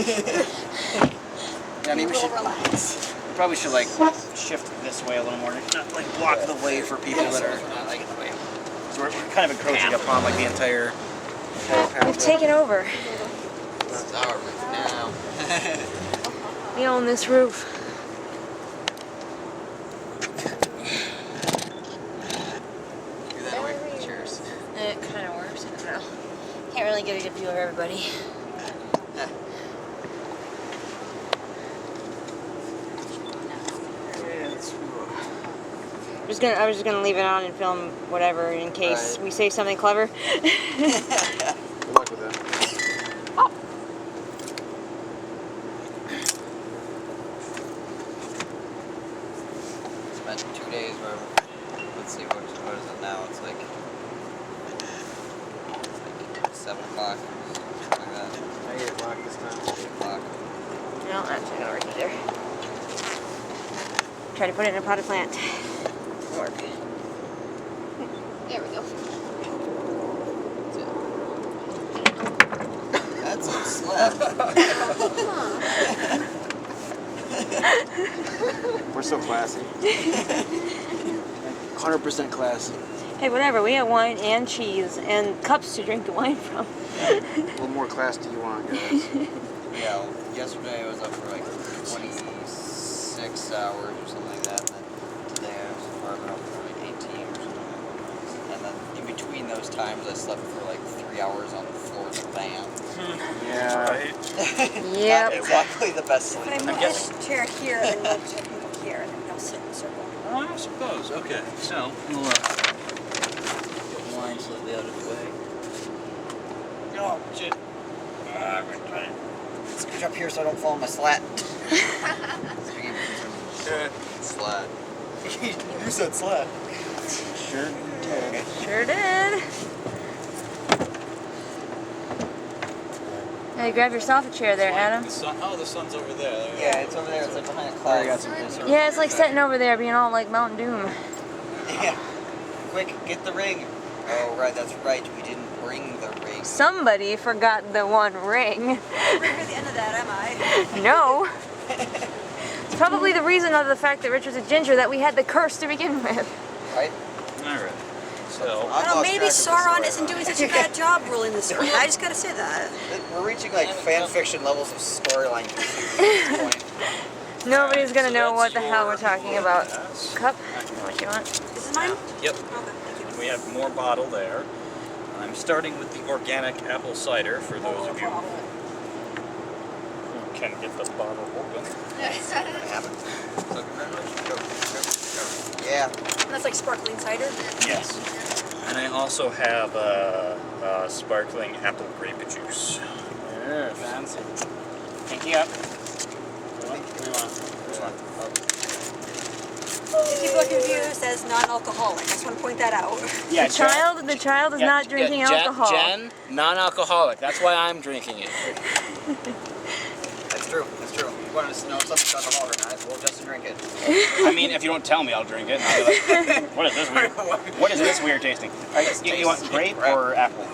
Yeah, maybe we should relax. probably should like shift this way a little more, not like block the way for people that are not like in the way. So we're kind of encroaching upon like the entire path. We've taken over. It's our roof now. We own this roof. Do that away from the chairs. It kind of works. I don't know. Can't really get a good view of everybody. I was just gonna leave it on and film whatever in case we say something clever. Good luck with that. Oh. Spent 2 days where, let's see, what is it now? It's like 7 o'clock, something like that. 8 o'clock this time. 8 o'clock. No, that's not gonna work either. Try to put it in a potted plant. Work. There we go. That's a slap. We're so classy. 100% classy. Hey, whatever. We have wine and cheese and cups to drink the wine from. What more class do you want, guys? Yeah, well, yesterday I was up for like 26 hours or something like that. And then today I was farming up for like 18 or something like that. And then in between those times I slept for like 3 hours on the floor of the van. Yeah. Right. Yep. Not exactly the best sleep. But I move this chair here and then move people here and then we'll sit in a circle. Oh, I suppose. Okay. So, we'll Get wine slightly out of the way. Oh, shit. I'm trying to scooch up here so I don't fall on my slat. Slat. You said slat. Sure. Okay. Sure did. Hey, grab yourself a chair there, Adam. The sun, oh, the sun's over there. Yeah, it's over there. It's like behind a I cloud. got some Yeah, it's like sitting over there being all like Mountain Doom. Yeah. Quick, get the rig. Oh, right, that's right. We didn't bring the rig. Somebody forgot the one ring. I'm never at the end of that, am I? No. It's probably the reason of the fact that Richard's a ginger that we had the curse to begin with. Right? All right. So, I don't know, maybe Sauron isn't doing such a bad job ruling this one. I just gotta say that. We're reaching like fan fiction levels of storyline at this point. Nobody's gonna know what the hell we're your talking about. glass. Cup? What you want? This is mine? Yep. Okay, thank you. And we have more bottle there. I'm starting with the organic apple cider for those of you who can get the bottle open. I haven't. So congratulations. Go. Yeah. That's like sparkling cider. Yes. And I also have sparkling apple grape juice. Yeah, fancy. Pinky up. Which one? If people are confused, as non-alcoholic. I just want to point that out. Yeah, The child is not drinking alcohol. Jen, non-alcoholic. That's why I'm drinking it. That's true. That's true. You want us to know if something's alcoholic or not, we'll just drink it. I mean, if you don't tell me, I'll drink it. And I'll be like, what is this weird? What is this weird tasting? You want grape or apple?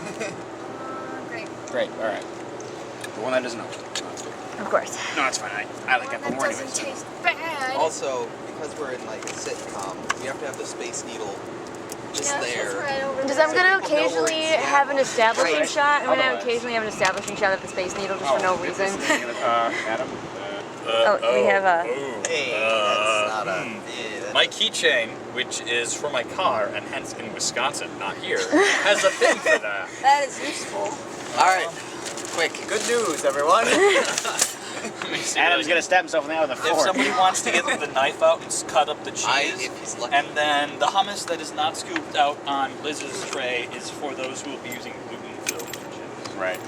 Great. Grape. All right. The one that doesn't know. Of course. No, it's fine. I like apple more anyways. taste bad. Also, because we're in like a sitcom, we have to have the Space Needle just there. Because I'm going to occasionally have an establishing Right. shot. I'm going to Otherwise. occasionally have an establishing shot of the Space Needle just for no reason. Adam. We have a... Hey, that's not a... Yeah, My keychain, which is for my car, and hence in Wisconsin, not here, has a thing for that. That is useful. Alright, quick. Good news, everyone. Adam's gonna stab himself in the eye with a If fork. somebody wants to get the knife out and cut up the cheese, If he's lucky. and then the hummus that is not scooped out on Liz's tray is for those who will be using gluten-filled chips. Right.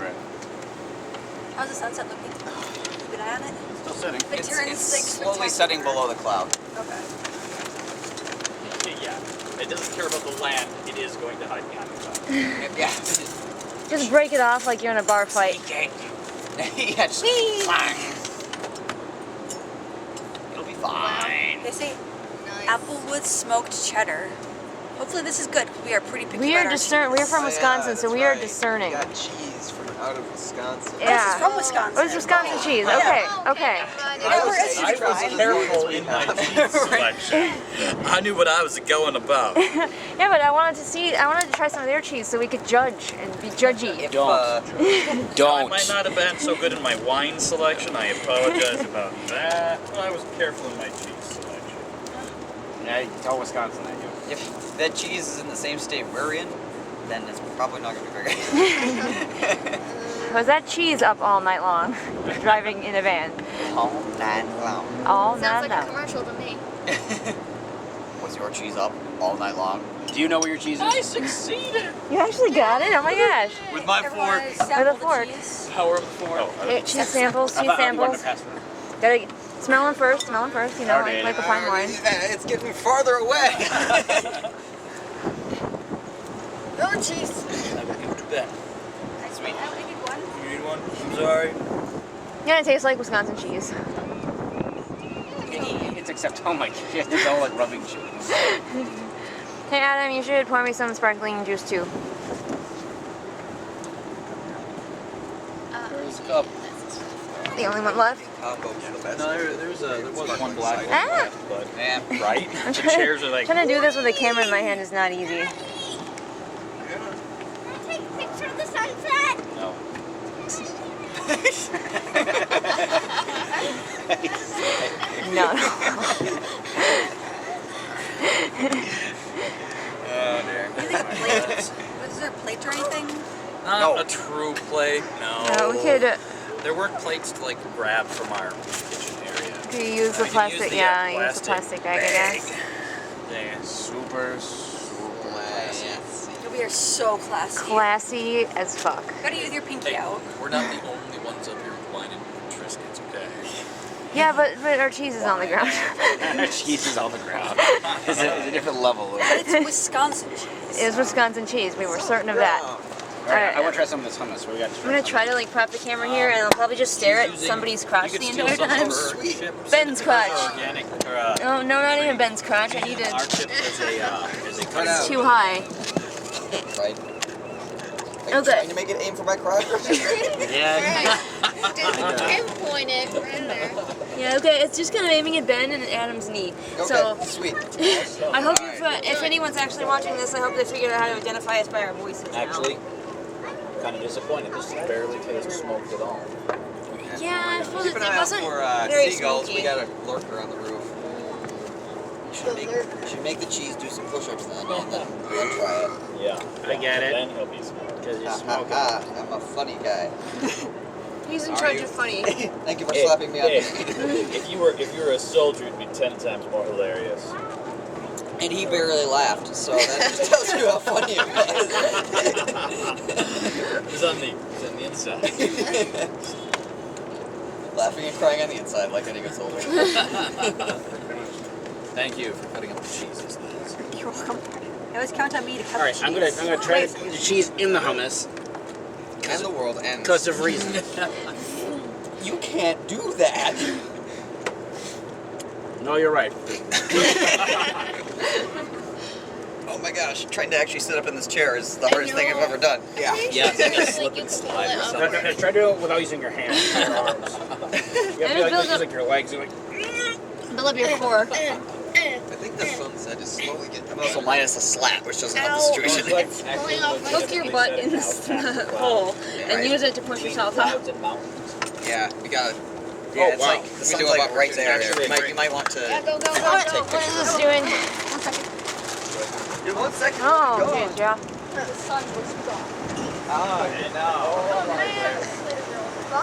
How's the sunset looking? Keep an eye on it. Still sitting. If it turns It's like slowly setting below the cloud. Okay. Yeah, it doesn't care about the land, it is going to hide behind the cloud. Yeah. Just break it off like you're in a bar fight. Yeah, just clang. It'll be fine. They say Applewood smoked cheddar. Hopefully this is good. We are pretty picky We about are our discern. We are from Oh, yeah, Wisconsin, so that's we are right. discerning. We got cheese from out of Wisconsin. This is Yeah. from Wisconsin. Oh, it's Wisconsin cheese. Okay, okay. Yeah, we're as you I was try. careful in my cheese selection. I knew what I was going about. Yeah, but I wanted to try some of their cheese so we could judge and be judgy. Don't. I Don't. might not have been so good in my wine selection. I apologize about that. But I was careful in my cheese selection. Yeah, you can tell Wisconsin I do. If that cheese is in the same state we're in, then it's probably not going to be very good. Was that cheese up all night long, driving in a van? All night long. All Sounds night like a long. commercial to me. Was your cheese up all night long? Do you know where your cheese I is? succeeded! You actually got it? Oh my gosh. With my fork. With a fork. Power of the fork. Hey, cheese samples, I cheese thought I'm going to samples. pass it. Gotta smell them first, you know, Okay. like a fine wine. It's getting farther away. No cheese. I will give it to Ben. Sweet. You need one? I'm sorry. Yeah, it tastes like Wisconsin cheese. It's except, oh my god, you have to go like rubbing cheese. Hey Adam, you should pour me some sparkling juice too. There's a cup. The only one left? No, there was one black one Ah. left, but Yeah. right? I'm The chairs are like. trying to do this with a camera in my hand is not easy. Take a picture of the sunset. No. No. Oh dear. You think a plate? Was there a plate or anything? Not No. a true plate, no. No, we could There weren't plates to like grab from our kitchen area. could you use the I mean, plastic, use the, yeah, use the plastic bag, I guess. Yeah. Super classy. We are so classy. Classy as fuck. Gotta use your pinky Hey, out. we're not the only ones up here with wine and Triscuits, okay? Yeah, but our cheese is on the ground. Cheese is on the ground. It's a different level. But it's Wisconsin cheese. It was Wisconsin cheese. We were certain of that. Alright, I want to try some of this hummus. What we got to I'm gonna try to like prop the camera here, and I'll probably just stare at somebody's crotch the entire time. Ben's crotch. Organic, or, Oh no, not even Ben's crotch. I need our it. chips as a cut It's too high. Right. Are you Okay. trying to make it aim for my crotch? Yeah. Pinpoint it right in there. Yeah, okay. It's just kind of aiming at Ben and Adam's knee. Okay, So sweet. I hope if anyone's actually watching this, I hope they figured out how to identify us by our voices. now. Actually, kind of disappointed. This barely tastes smoked at all. Yeah, I suppose Keep it an eye out wasn't for very seagulls. smoky. We got a lurker on the roof. You should make the cheese do some push-ups then, and then try it. Yeah. I get it. Then he'll be smoked. Because you Ha, smoke ha, it. ha. I'm a funny guy. He's in Are charge you? of funny. Thank you for slapping me on the if you were a soldier, it'd be 10 times more hilarious. And he barely laughed, so that just tells you how funny it was. He's on the inside. Laughing and crying on the inside like any good soldier. Thank you for cutting up the cheeses. You're welcome. You always count on me to cut Alright, the I'm cheese. gonna try to put the cheese in the hummus And the world ends. because of reason. You can't do that. No, you're right. Oh my gosh, trying to actually sit up in this chair is the hardest thing I've ever done. Yeah. Yeah, it's like a Like slip you and can pull slide it or up. something. Try to do it without using your hands or your arms. You have to use like your legs and like. Build up your core. I think the sunset is slowly getting. I'm also minus a slat, which doesn't help the Ow. situation. Pulling off my Hook your butt in this hole and use it to push yourself up. Clouds and mountains. Yeah, we gotta. Oh, Yeah, it's wow. like the sun's like right there. Actually, You might want to. Yeah, go, go, go, What go. is this doing? In 1 second. Oh, go. dude, yeah. The sun was gone. Oh,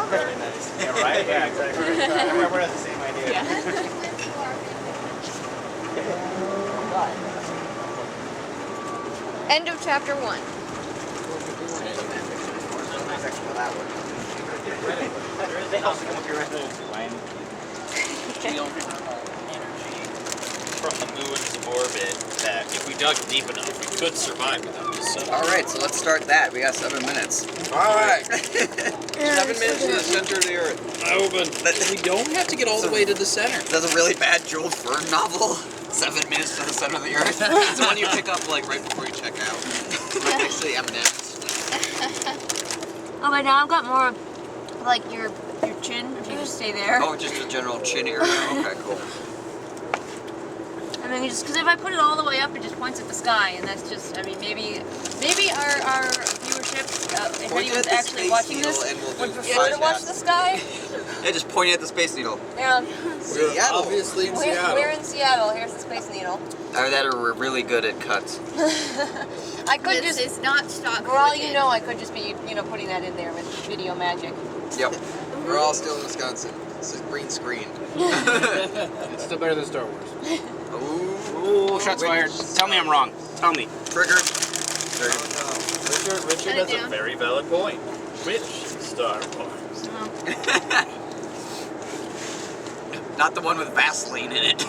Very nice. Yeah, right? Yeah, exactly. We're the same idea. End of chapter 1. We don't have energy from the moon's orbit that if we dug deep enough, we could survive without the sun. All right, so let's start that. We got 7 minutes. All right. 7 minutes to the center of the earth. We don't have to get all the way to the center. That's a really bad Jules Verne novel. 7 minutes to the center of the earth. It's the one you pick up like right before you check out. Right next to the M&Ms. Oh, but now I've got more like your chin. If you just stay there. Oh, just a general chin area. Okay, cool. And then you just, because if I put it all the way up, it just points at the sky, and that's just, I mean, maybe our viewership, if Point anyone's at the actually Space watching Needle this, and we'll would do prefer to five watch shots. the sky. Yeah, just pointing at the Space Needle. Yeah. We're obviously in Seattle. We're in Seattle. Here's the Space Needle. Either that or we're really good at cuts. I could This just, is not stock for all you footage. know, I could just be, putting that in there with video magic. Yep. We're all still in Wisconsin. This is green screen. It's still better than Star Wars. Ooh. Ooh, shots fired. Tell me I'm wrong. Tell me. Triggered. Richard Shut it has a down. very valid point. Which Star Wars? Not the one with Vaseline in it.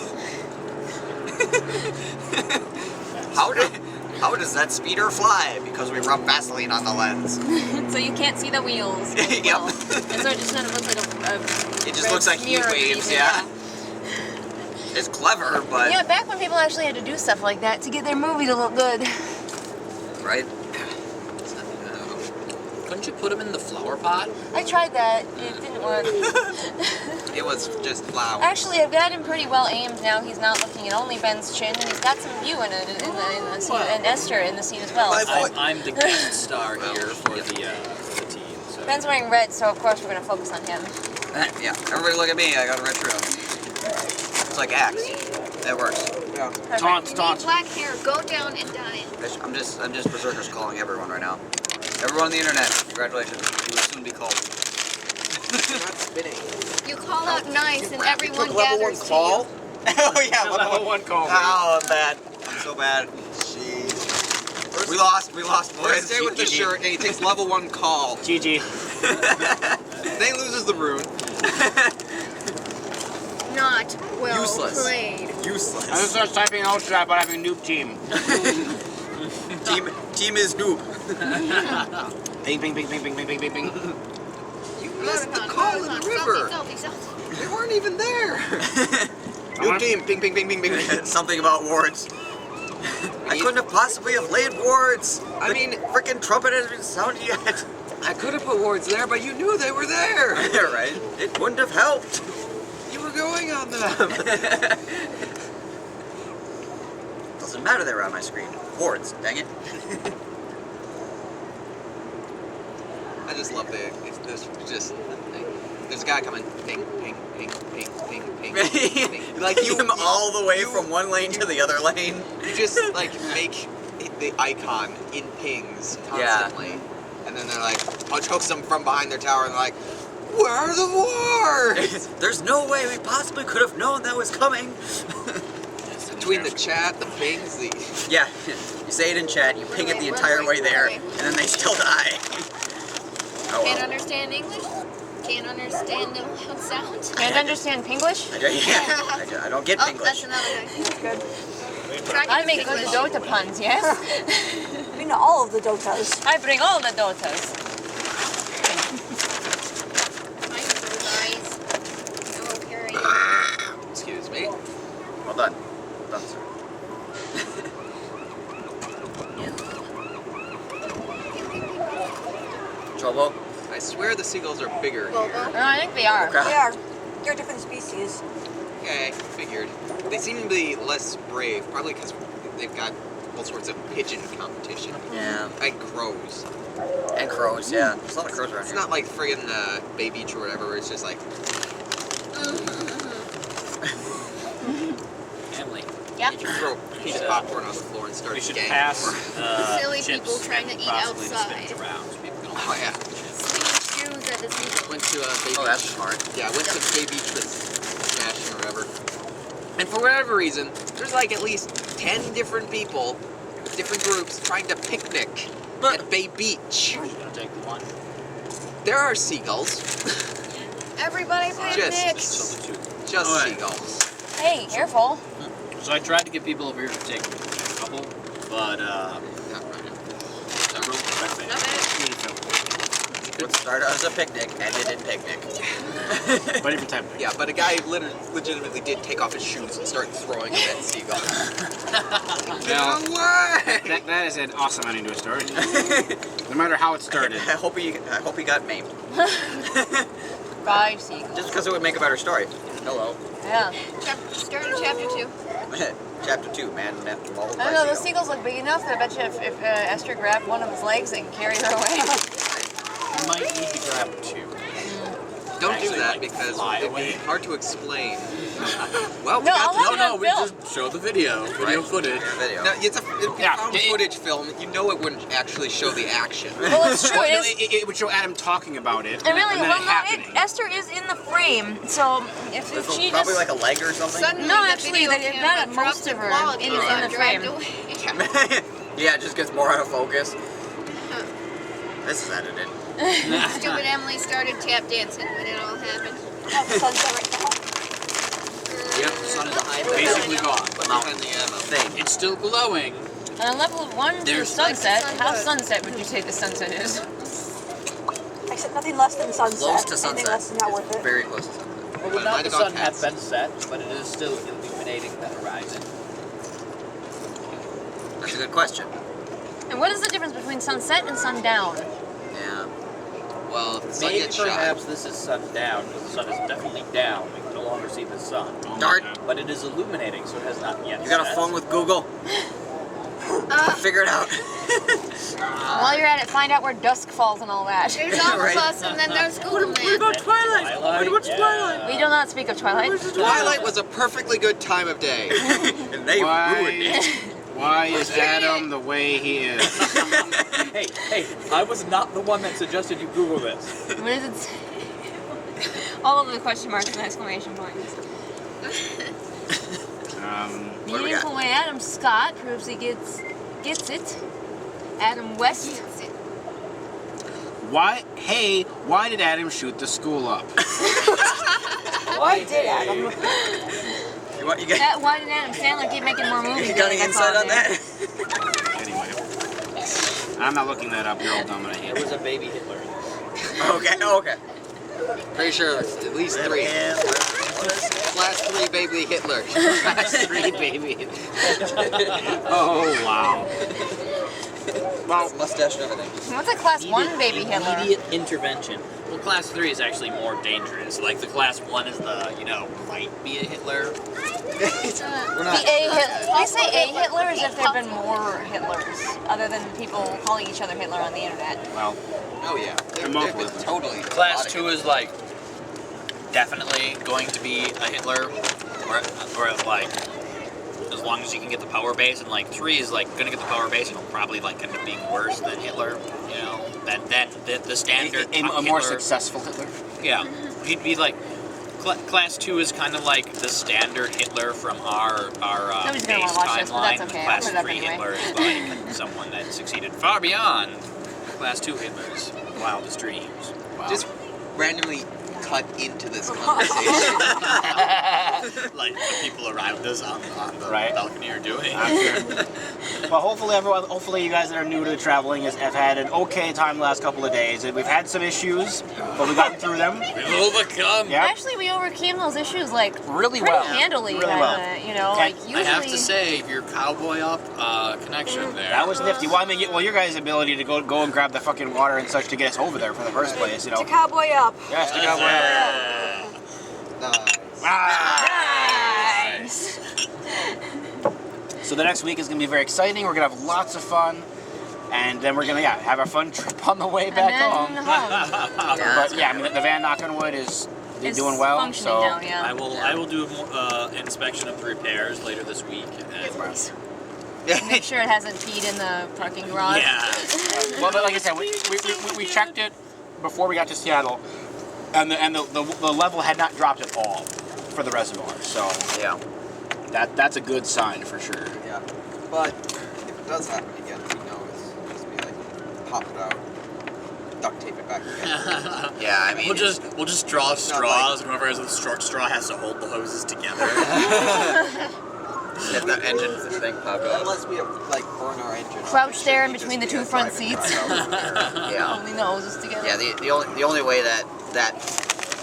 How does that speeder fly? Because we rub Vaseline on the lens. So you can't see the wheels. as Yep. well. And so it just kind of looks like a It just red looks like heat smear waves, underneath it, yeah. It's clever, but Yeah, back when people actually had to do stuff like that to get their movie to look good. right? Couldn't you put him in the flower pot? I tried that. It didn't work. It was just flowers. Actually, I've got him pretty well aimed now. He's not looking at only Ben's chin, and he's got some view in the scene, and Esther in the scene as well. I'm the guest star here for the team. So. Ben's wearing red, so of course we're going to focus on him. Yeah, everybody look at me. I got a red trail. It's like Axe. That works. Yeah. Perfect. Taunt, You need taunt. black hair. Go down and dye it. I'm just berserkers calling everyone right now. Everyone on the internet, congratulations. You will soon be called. Not spinning. You call out nice, and You everyone took level 1 gathers to call? Oh yeah, Level 1 call. Oh, I'm bad. I'm so bad. Jeez. We lost, boys. First day with the shirt, and he takes level 1 call. GG. Then he loses the rune. you. Not well Useless. played. Useless. I just started typing out about having a noob team. Team is noob. Bing, bing, bing, bing, bing, bing, bing, bing, bing. You missed the call in the river. Salty. They weren't even there. Noob team. Ping, ping, ping, ping, ping. Something about wards. I couldn't have possibly have laid wards. I mean, Frickin' trumpet hasn't been sounded yet. I could have put wards there, but you knew they were there. Yeah, right. It wouldn't have helped. You were going on them. Doesn't matter they're on my screen. Wards, dang it. I just love this just there's a guy coming. Ping, ping, ping, ping, ping, ping, ping. Like you him all the way from one lane to the other lane. You just like make the icon in pings constantly. And then they're like, punch hooks them from behind their tower and they're like, where are the wards? There's no way we possibly could have known that was coming. Between the chat, the pings, the... Yeah, you say it in chat, you ping it the entire way there, and then they still die. Oh Can't well. understand English. Can't understand the loud sound. Can't understand Pinglish? I don't get Oh, English. that's another guy. I make good Dota puns, yes? I mean, all of the Dotas. I bring all the Dotas. Excuse me. Well done. Well done, sir. Trouble? I swear the seagulls are bigger Bobo. here. No, I think they are. Okay. They are. They're different species. Okay, figured. They seem to be less brave, probably because they've got all sorts of pigeon competition. Yeah. And crows. And crows, yeah. There's a lot of crows around It's here. not like friggin' Bay Beach or whatever, where it's just like, Emily, Yep. you can throw a piece of popcorn on the floor and start we should ganging pass for- Silly chips people trying to and eat possibly the outside. spins around so people can all Oh, yeah. Sweet shoes at the season. Went to Bay Oh, Beach. that's smart. Yeah, I went to Bay Beach with Smash or whatever. And for whatever reason, there's like at least 10 different people, different groups, trying to picnic at Bay Beach. You're gonna take the one. There are seagulls. Everybody picnics. So the two. Just All right. seagulls. Hey, careful. So I tried to get people over here to take a couple, but Would start as a picnic, ended in picnic. But different time. Yeah, but a guy legitimately did take off his shoes and start throwing them at seagulls. Get Now- away! That is an awesome ending to a story. No matter how it started. I hope he got maimed. 5 seagulls. Just because it would make a better story. Hello. Yeah. Start of chapter 2. Chapter 2, man. I don't know, those seagulls look big enough that I bet you if Esther grabbed one of his legs, they can carry her away. You might need to grab 2. Don't do Actually, that like, because fly it'd away. be hard to explain. Well, we No, got I'll let No, you we film. just show the video footage. Video. No, it'd be Yeah, found footage film. You know it wouldn't actually show the action. Well, it's true. Well, It is. it would show Adam talking about it. And really, and then well, it no, happening. Esther is in the frame, so if she Probably just... like a leg or something. Suddenly No, the actually, video they- camera not most dropped of her quality is as in I the dragged frame. away. Yeah, it just gets more out of focus. This is edited. Stupid Emily started tap dancing when it all happened. Oh, the sun's right now. Yep, the sun is basically gone. Thing. It's still glowing. On a level of 1 to There's- sunset, like the how sunset. sunset would you say the sunset is? Except nothing less than sunset. Close to Anything sunset. less than not worth it. Very close to sunset. Well, But it now might the have sun gone has past. been set, but it is still illuminating the horizon. That's a good question. And what is the difference between sunset and sundown? Yeah. Well, the sun Maybe gets shot. perhaps this is sundown, because the sun is definitely down. We can no longer see the sun. Oh my Darn. God. But it is illuminating, so it has not yet You got a set. phone with Google? Figure it out. While you're at it, find out where dusk falls and all that. There's all Right. of us, and then there's Google Man. Twilight. Yeah. We do not speak of Twilight. Twilight was a perfectly good time of day. And they ruined it. Why is Adam the way he is? Hey, I was not the one that suggested you Google this. What does it say? All of the question marks and exclamation points. What do we Meaningful got? way Adam Scott proves he gets it. Adam West. Why did Adam shoot the school up? Why did Adam? You got Why did Adam Sandler keep making more movies? you got any That's insight all on there. that? Anyway. I'm not looking that up, you're all dumb and I hate There it. was a baby Hitler. Okay. Pretty sure it's at least 3. Class 3 baby Hitler. Class 3 baby. Oh, wow. Well, mustache and everything. What's a class 1 baby Hitler? Immediate intervention. Well, class 3 is actually more dangerous. Like the class 1 is the, might be a Hitler. The A Hitler. They say A Hitler as if there have been more Hitlers, other than people calling each other Hitler on the internet. Well, Oh yeah. I'm up They've been with it. totally. Class 2 is like definitely going to be a Hitler, or like as long as you can get the power base, and like 3 is like gonna get the power base and it'll probably like end up being worse than Hitler. Than the standard a more Hitler. successful Hitler. Yeah, he'd be like. Class 2 is kind of like the standard Hitler from our Nobody's gonna base wanna watch this, but timeline. that's okay. I'll Class put it up 3 anyway. Hitler is like someone that succeeded far beyond Class 2 Hitler's wildest dreams. Wow. Just randomly cut into this conversation. Like the people around us on the Right. balcony are doing. I'm sure. Well, hopefully you guys that are new to the traveling have had an okay time the last couple of days. We've had some issues, but we got through them. We've overcome. Yep. Actually, we overcame those issues like Really pretty well. handily. Really well. Like usually. I have to say, your cowboy up connection there. That was nifty. Well, I mean, your guys' ability to go and grab the fucking water and such to get us over there for the first place, To cowboy up. Yes, to cowboy up. Nice. Nice. So the next week is going to be very exciting. We're going to have lots of fun. And then we're going to have a fun trip on the way And back then home. But yeah, I mean, the van knock on wood is It's doing well. functioning So now, yeah. I will do an inspection of the repairs later this week. And, Make sure it hasn't peed in the parking garage. yeah. well, but like I said, we checked it before we got to Seattle, and the level had not dropped at all for the reservoir. So Yeah. that's a good sign for sure. Yeah. But if it does happen again, we know it's just be like pop it out, duct tape it back again. Yeah, I mean We'll just draw not straws, and whoever has the short straw has to hold the hoses together. if the engine thing pop out. Unless we like burn our engine. Crouch there in between the two front seats. Yeah. Only noses together. Yeah, the only way that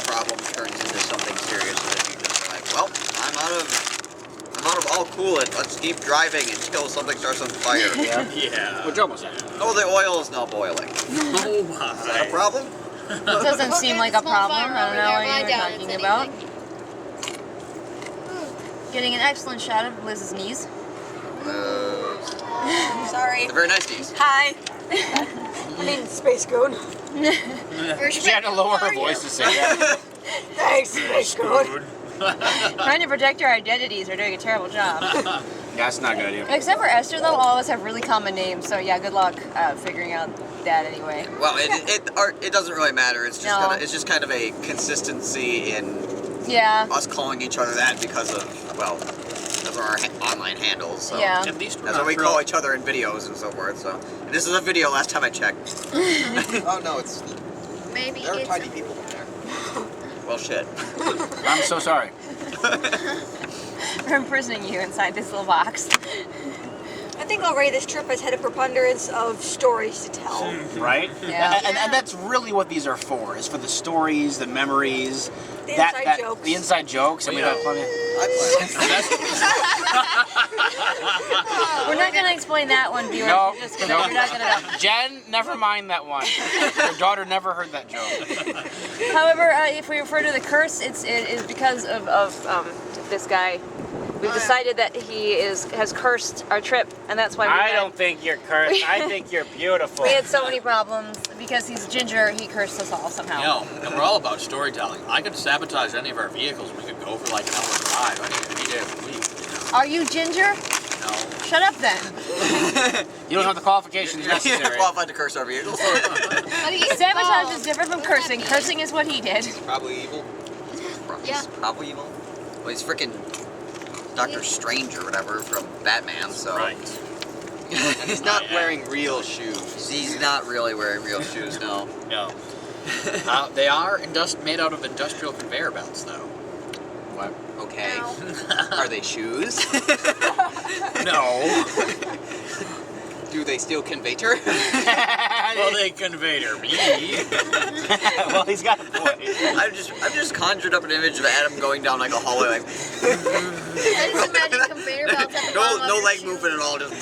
problem turns into something serious is if you just like, well, I'm I'm all cool and let's keep driving until something starts on fire. Yeah. Which almost happened. Oh, the oil is now boiling. Oh my. Is that a problem? It doesn't seem like a problem. I don't know what you're talking about. Getting an excellent shot of Liz's knees. Sorry. They're very nice knees. Hi. I mean, Spacegoon. She had to lower her voice to say that. Thanks, Spacegoon. Trying to protect our identities. We're doing a terrible job. Yeah, that's not a good idea. Except for Esther, though, all of us have really common names. So yeah, good luck figuring out that anyway. Well, it doesn't really matter. It's just No. it's just kind of a consistency in Yeah. us calling each other that because of our online handles. So. Yeah. At least we're That's not what we real- call each other in videos and so forth. So and this is a video. Last time I checked. Oh no, it's Maybe there are it's tiny people in there. Well, shit. I'm so sorry. We're imprisoning you inside this little box. I think already this trip has had a preponderance of stories to tell. Right? Yeah. And that's really what these are for, is for the stories, the memories, The inside jokes. The inside jokes. I mean, Yeah. plenty. We're not gonna explain that one, viewers. No, We're just gonna, no. We're not gonna. Jen, never mind that one. Your daughter never heard that joke. However, if we refer to the curse, it is because of this guy. We've decided that he has cursed our trip, and that's why I don't think you're cursed. I think you're beautiful. we had so many problems because he's ginger. He cursed us all somehow. No, and we're all about storytelling. I could sabotage any of our vehicles. We could go for like an hour drive any day of the week. You Are you ginger? know? No. Shut up then. You don't have the qualifications You're necessary. qualified to curse our vehicles. How do you Sabotage is different from cursing. Cursing is what he did. Probably evil. Yeah. He's probably evil. Well, he's freaking Dr. Strange or whatever from Batman, so. Right. And he's not wearing real shoes. He's not really wearing real shoes, no. No. They are made out of industrial conveyor belts, though. What? Okay. Ow. Are they shoes? No. Do they steal conveyor? Well, they conveyor me. Well, he's got a point. I've just conjured up an image of Adam going down like a hallway, like I just imagine conveyor belts at the bottom of no your leg shoe. movement at all, just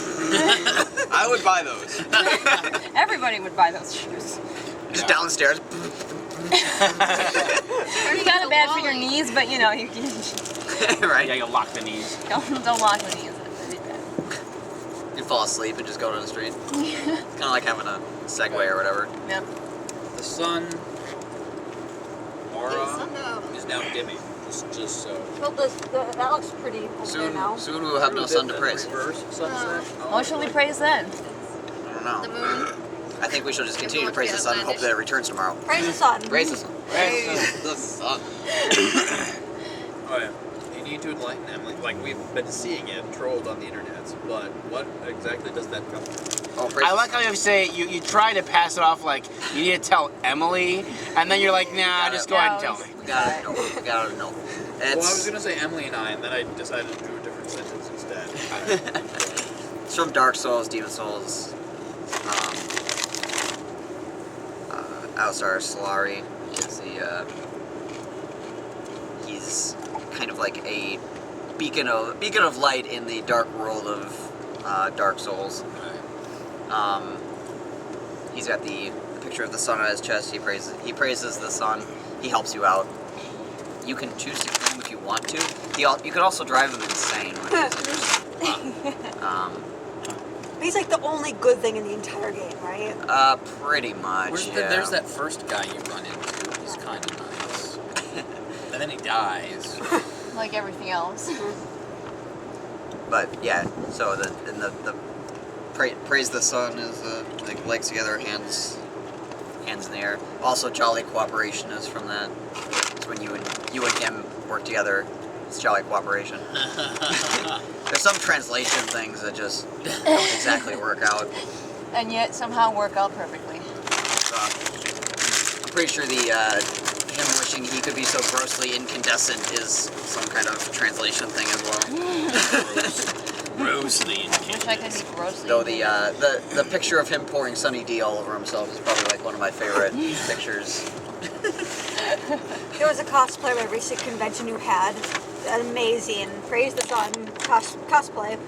I would buy those. Everybody would buy those shoes. downstairs. It's kind of bad for your knees, but you know, you Right? Yeah, you'll lock the knees. don't lock the knees. You fall asleep and just go down the street. Kind of like having a Segway or whatever. Yep. The sun, aura, Somehow. is now dimming. Just so. Well, that looks pretty over there now. Soon we will have no sun to praise. Reverse sunset. What shall we praise then? I don't know. The moon. I think we should just continue to praise the sun and hope that it returns tomorrow. Praise the sun. Praise the sun. Praise the sun. Oh yeah. You need to enlighten Emily. Like we've been seeing it trolled on the internet, but what exactly does that come from? Oh, praise I the like sun. how you say you try to pass it off like you need to tell Emily, and then you're like, nah, just go ahead and tell me. We gotta know. We gotta know. Well, I was gonna say Emily and I, and then I decided to do a different sentence instead. It's from Dark Souls, Demon Souls. Alistar Solari is he's kind of like a beacon of light in the dark world of Dark Souls. He's got the picture of the sun on his chest. He praises the sun. He helps you out. You can choose to kill him if you want to. You can also drive him insane, which is interesting. He's like the only good thing in the entire game, right? Pretty much. Yeah. There's that first guy you run into. He's kind of nice, and then he dies. Like everything else. But yeah, so the praise the sun is like legs together, hands in the air. Also, jolly cooperation is from that. It's when you and him work together. It's jolly cooperation. There's some translation things that just don't exactly work out. And yet somehow work out perfectly. I'm pretty sure him wishing he could be so grossly incandescent is some kind of translation thing as well. Grossly. Wish I could be grossly. Though the picture of him pouring Sunny D all over himself is probably like one of my favorite pictures. There was a cosplayer at a recent convention who had an amazing praise the sun cosplay.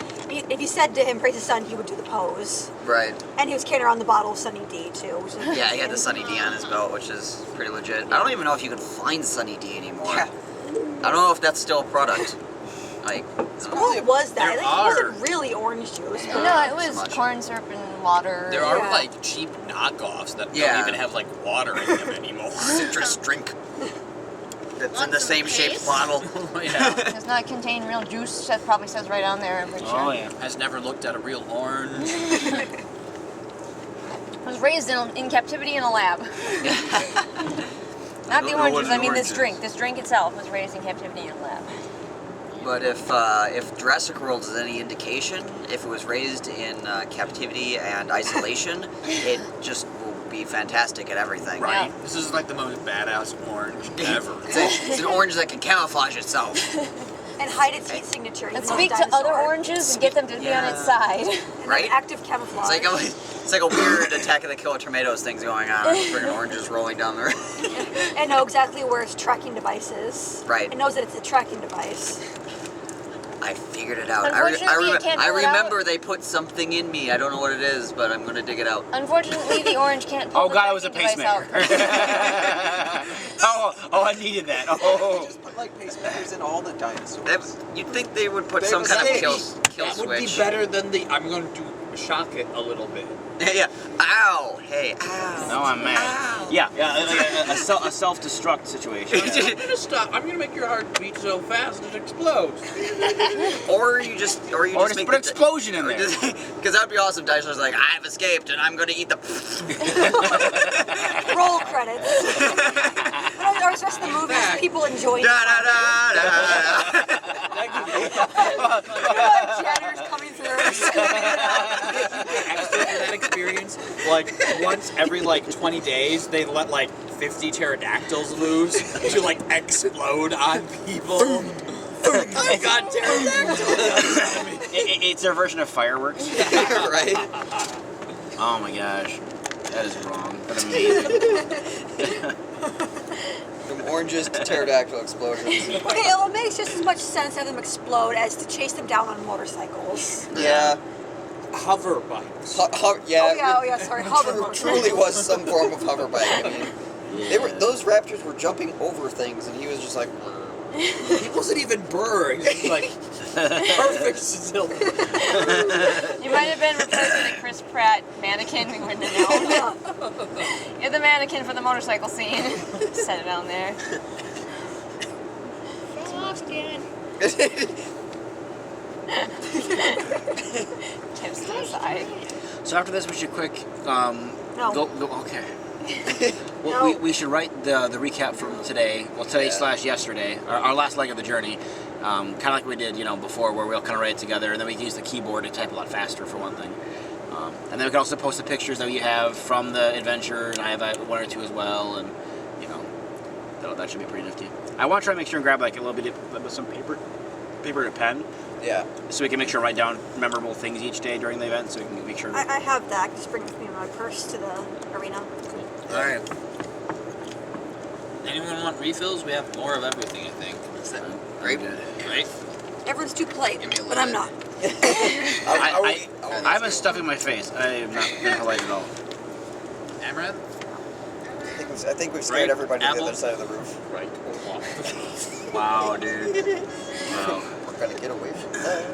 If you said to him, praise the sun, he would do the pose. Right. And he was carrying around the bottle of Sunny D, too. Which is Yeah, he had the Sunny D on his belt, which is pretty legit. I don't even know if you can find Sunny D anymore. Yeah. I don't know if that's still a product. Like, What was that? There Like, it wasn't really orange juice. Yeah. But No, it so was much. corn syrup and water. There are Yeah. like cheap knockoffs that Yeah. don't even have like water in them anymore. citrus drink. That's in Want the some same shaped paste? bottle. Yeah. Does not contain real juice. That probably says right on there. I'm pretty sure. Oh yeah. Has never looked at a real orange. Was raised in captivity in a lab. Not the don't know what oranges. an I mean orange this is. drink. This drink itself was raised in captivity in a lab. But if Jurassic World is any indication, if it was raised in captivity and isolation, it just will be fantastic at everything. Right? Yeah. This is like the most badass orange ever. It's an orange that can camouflage itself. and hide its heat signature. even Let's though speak it's to a dinosaur. other oranges and get them to be on its Yeah. side. And Right? then active camouflage. It's like a weird Attack of the Killer Tomatoes thing's going on. Freaking oranges rolling down the road. and know exactly where its tracking device is. Right. It knows that it's a tracking device. I figured it out. Unfortunately, it can't I pull it out. remember they put something in me. I don't know what it is, but I'm gonna dig it out. Unfortunately, the orange can't pull Oh the god, it was a tracking device pacemaker. out. oh, I needed that. Oh. Just put like pacemakers in all the dinosaurs. You'd think they would put They some would kind of say- kill That would switch. be better than the. I'm going to shock it a little bit. Yeah. Ow. Hey. Ow. Now I'm mad. Ow. Yeah, a self-destruct situation. I'm gonna stop. I'm gonna make your heart beat so fast it explodes. Or you just Or make just put an explosion in there. Because that'd be awesome. Dinosaurs like, I've escaped and I'm gonna eat the. Roll credits. Or the rest of the movie is people enjoying Da da da da. janitors coming through. Extra for that experience, like once every like 20 days, they let like 50 pterodactyls loose to like explode on people. Oh my god, pterodactyls! It's their version of fireworks. Right. Oh my gosh, that is wrong, but amazing. From oranges to pterodactyl explosions. Okay, well, it makes just as much sense to have them explode as to chase them down on motorcycles. Yeah. Hover bikes. Yeah. Oh yeah, sorry, hover motorcycles. Truly was some form of hover bike. I mean, those raptors were jumping over things, and he was just like. He wasn't even burrowing. He was like perfect still. You might have been replacing the Chris Pratt mannequin. We wouldn't have known. You're the mannequin for the motorcycle scene. Set it on there. Fall off, Dad. Tips to the side. So after this, we should quick No. go. Okay. Well, No. we should write the recap from today. Well, today Yeah. / yesterday, our last leg of the journey. Kind of like we did, before, where we'll kind of write it together, and then we can use the keyboard to type a lot faster for one thing. And then we can also post the pictures that you have from the adventure, and I have one or two as well, and that should be pretty nifty. I want to try and make sure and grab like a little bit of some paper and a pen, Yeah. so we can make sure to write down memorable things each day during the event, so we can make sure. I have that. Just bring it with me in my purse to the arena. All right. Anyone want refills? We have more of everything, I think. Is that grape? Right? Everyone's too polite, Give me a but I'm not. I have a stuff in my face. I am not being polite at all. Amaranth? I think we've scared Right. everybody to the Apple? other side of the roof. Right. Wow, dude. Wow. We're gonna get away from that.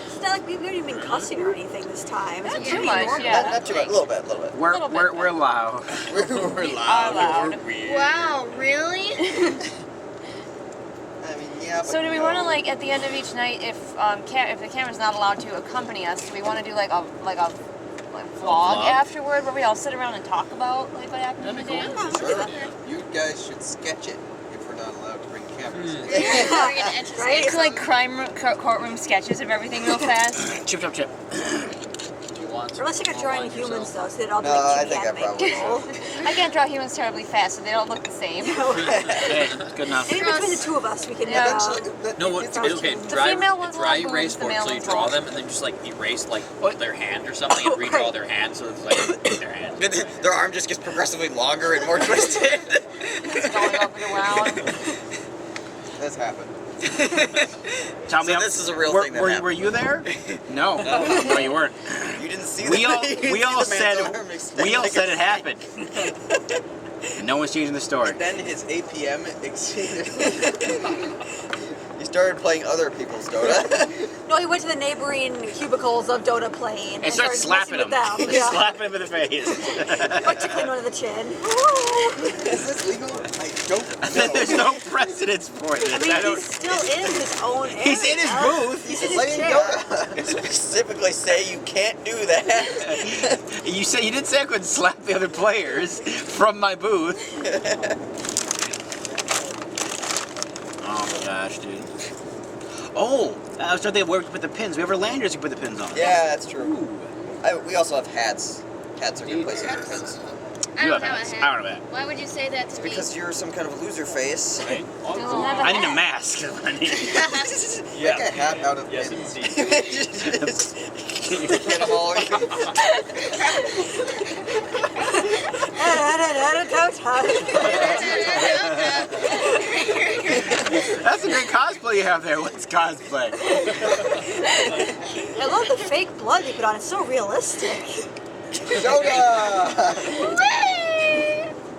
It's not like we haven't even been cussing or anything this time. It's Not pretty too much, normal. yeah. Not too much. A little bit. We're Little bit. we're loud. We're Are loud. We're weird. Wow, really? I mean, yeah. So do we want to at the end of each night, if the camera's not allowed to accompany us, do we want to do like a vlog afterward where we all sit around and talk about what happened in the day? Sure. You guys should sketch it if we're not allowed to bring cameras. We're gonna etch a Right? It's like courtroom sketches of everything real fast. Chip. Do you want Or unless you could draw in humans though, so they'd all be No, like I 2D think I anime probably people. I can't draw humans terribly fast, so they don't look the same. Hey, good enough. Maybe between the two of us, we can. Yeah. No, what? Okay, The dry, female ones dry will have erase boobs, the board. male So you ones draw won't. them and then just like erase like their hand or something and redraw their hand so it's like their hand. Their arm just gets progressively longer and more twisted. It's going up and around. That's happened. Tell me, So this is a real thing that were happened. you there? No, no, you weren't. You didn't see We all you didn't we see all the man's arm said extend we all like said a it happened. No one's changing the story. Then his APM exceeded. He started playing other people's Dota. No, he went to the neighboring cubicles of Dota playing And started slapping messing him. with them. Yeah. Slapping him in the face. Particularly one of the chin. Is this legal? I don't know. There's no precedence for this. I mean, I don't. he's still in his own area. He's in his booth. He's in his Playing chair. Dota. Specifically say you can't do that. You said you didn't say I could slap the other players from my booth. Oh my gosh, dude. Oh, I was trying to think of where we could put the pins. We have our lanyards you put the pins on. Yeah, that's true. We also have hats. Hats are good places for pins. I You don't have have hats. a I hat. don't have a hat. Why would you say that to me? Because you're some kind of a loser face. Right? Doesn't have a I need a hat. mask. I need- Make a hat out of Yes, pins. indeed. Get them all. That's a great cosplay you have there. What's cosplay? I love the fake blood they put on. It's so realistic. Dota!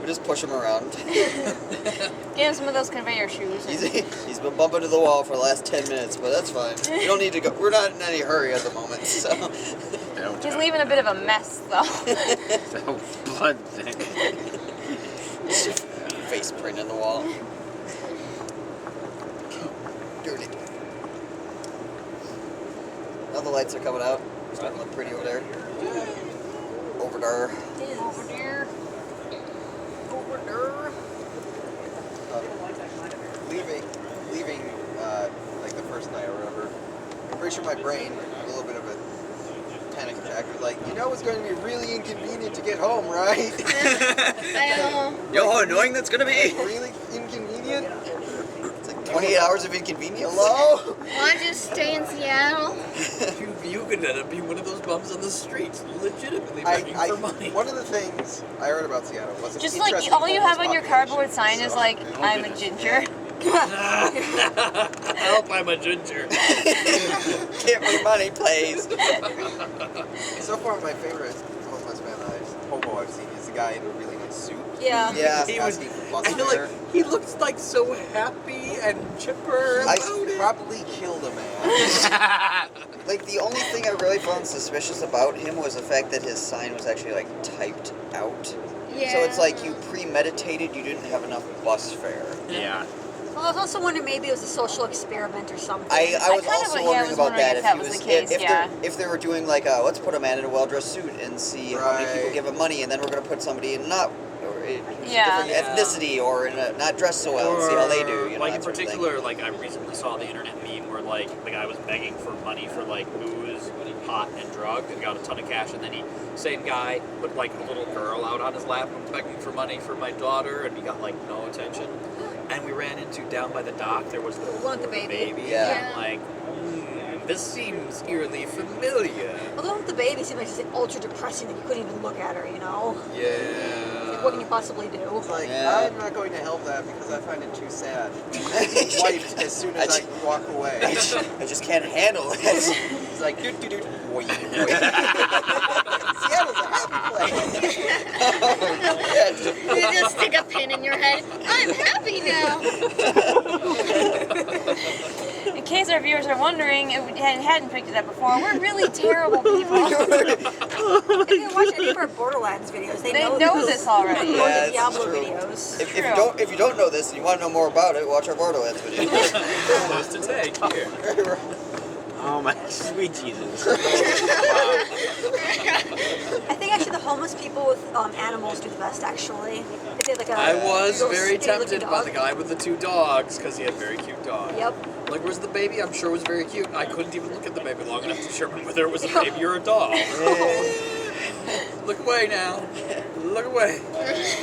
We just push him around. Give him some of those conveyor shoes. He's been bumping to the wall for the last 10 minutes, but that's fine. We don't need to go. We're not in any hurry at the moment, so. He's leaving a bit of a mess, though. Oh, blood thing. Face print in the wall. Dirty. Now the lights are coming out. It's starting to look pretty over there. Over there. Over there. Leaving, like the first night or whatever. I'm pretty sure my brain had a little bit of a panic attack. It was like, you know it's going to be really inconvenient to get home, right? I know. Yo, how annoying that's gonna be. Really inconvenient? It's like 28 hours of inconvenience. Hello? Want to just stay in Seattle? You could end up being one of those bums on the streets, legitimately begging for money. One of the things I heard about Seattle was it's Just like interesting all you homeless have on your population, cardboard sign is so- like, I'm a ginger. Help, I'm a ginger. Give me money, please. So far, my favorite homeless man hobo I've seen is the guy in a really nice suit. Yeah. Yeah. He was, Asking for I bus feel fare. like he looks like so happy and chipper I about it. Probably killed a man. Like, the only thing I really found suspicious about him was the fact that his sign was actually, like, typed out. Yeah. So it's like you premeditated, you didn't have enough bus fare. Yeah. Well, I was also wondering maybe it was a social experiment or something. I was kind of also was wondering about wondering that. if that was the case, yeah. If they were doing, like, let's put a man in a well-dressed suit and see how many people Right. give him money, and then we're going to put somebody in not, or in Yeah. different ethnicity, or in a, not dressed so well, and see how they do, you know, like that in sort of thing. particular, like I recently saw the internet meme where like the guy was begging for money for like booze, pot, and drugs, and got a ton of cash, and then same guy put like a little girl out on his lap and begging for money for my daughter, and he got like no attention. And we ran into down by the dock. There was the One with the baby. Yeah. And I'm like, this seems eerily familiar. Although with the baby seemed like she's ultra depressing that you couldn't even look at her, you know? Yeah. Like, what can you possibly do? It's like, Yeah. I'm not going to help that because I find it too sad. Wiped as soon as I walk away. I just can't handle it. It's like, do. Seattle's a happy place. You just stick a pin in your head. I'm happy now. In case our viewers are wondering, if we hadn't picked it up before, we're really terrible people. If you watch any of our Borderlands videos, they know this already. Or Yeah, the it's Diablo true. videos. If you don't know this and you want to know more about it, watch our Borderlands video. Close to take here. Oh my sweet Jesus. I think actually the homeless people with animals do the best, actually. If they have like a I was little very skinny-looking tempted by dog. the guy with the 2 dogs because he had very cute dogs. Yep. Like, where's the baby? I'm sure it was very cute. I couldn't even look at the baby long enough to determine whether it was a baby or a dog. Look away now. Look away. This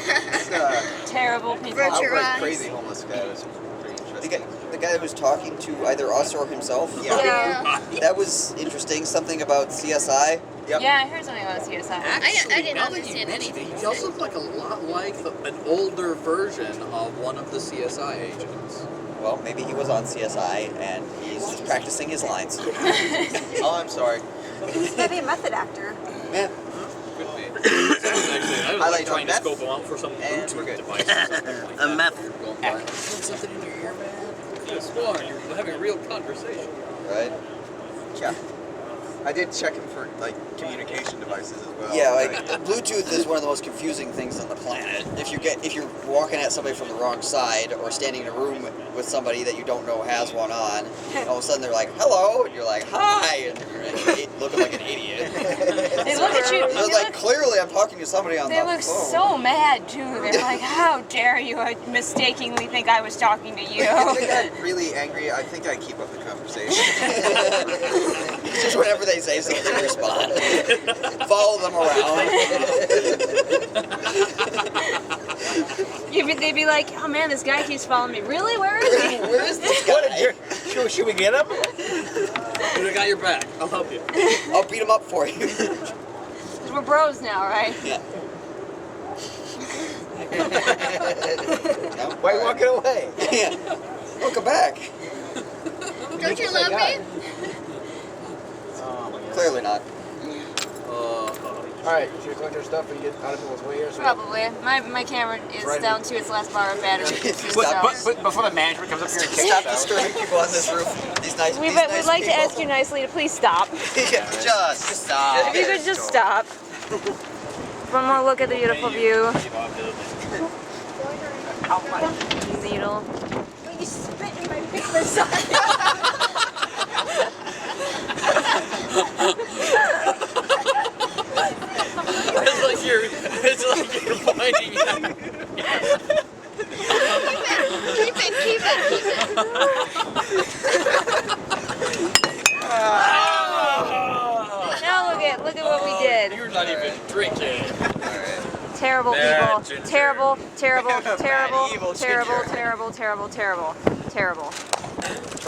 Terrible people. Virtue. Your outright eyes. crazy homeless guy was pretty interesting. The guy who was talking to either us or himself. Yeah. That was interesting. Something about CSI. Yep. Yeah, I heard something about CSI. Actually, I didn't now that you understand mention it, anything. he does look like a lot like an older version of one of the CSI agents. well, maybe he was on CSI and he's just practicing his lines. Oh, I'm sorry. He's maybe a method actor. Yeah. Could be. Actually, I was I like like trying to meth. scope them out for some And we're Bluetooth good. device or something like that. A meth. Put something in your ear, man. Guess what? You're having a real conversation. Right? Yeah. I did check him for like communication devices as well. Yeah, like Bluetooth is one of the most confusing things on the planet. If you're walking at somebody from the wrong side or standing in a room with somebody that you don't know has one on, and all of a sudden they're like, "Hello," and you're like, "Hi," and you're looking like an idiot. They look at you. They're like, clearly I'm talking to somebody on They the look phone. so mad too. They're like, "How dare you mistakenly think I was talking to you?" I think I'm really angry. I think I keep up the conversation. Just whenever they say something, respond. Follow them around. They'd be like, "Oh man, this guy keeps following me. Really? Where is he?" Where is this guy? Should we get him? I got your back. I'll help you. I'll beat him up for you. 'Cause we're bros now, right? Yeah. No? Why are you walking away? Yeah. Welcome back. Don't you love me? Clearly not. Alright, should we collect our stuff and get out of people's way here? So Probably. My camera is Right. down to its last bar of battery. but before the management comes up here and takes Stop it out. disturbing people on this roof. These nice We'd nice like to people. ask you nicely to please stop. Just stop. If you could just stop. One more look at the beautiful view. Needle. You spit in my paper, sorry. It's like you're pointing at me. Keep it. Now look at what we did. You're not even drinking. Terrible Bad people. ginger. Terrible, terrible, Bad terrible, evil terrible, ginger. terrible, terrible, terrible, terrible.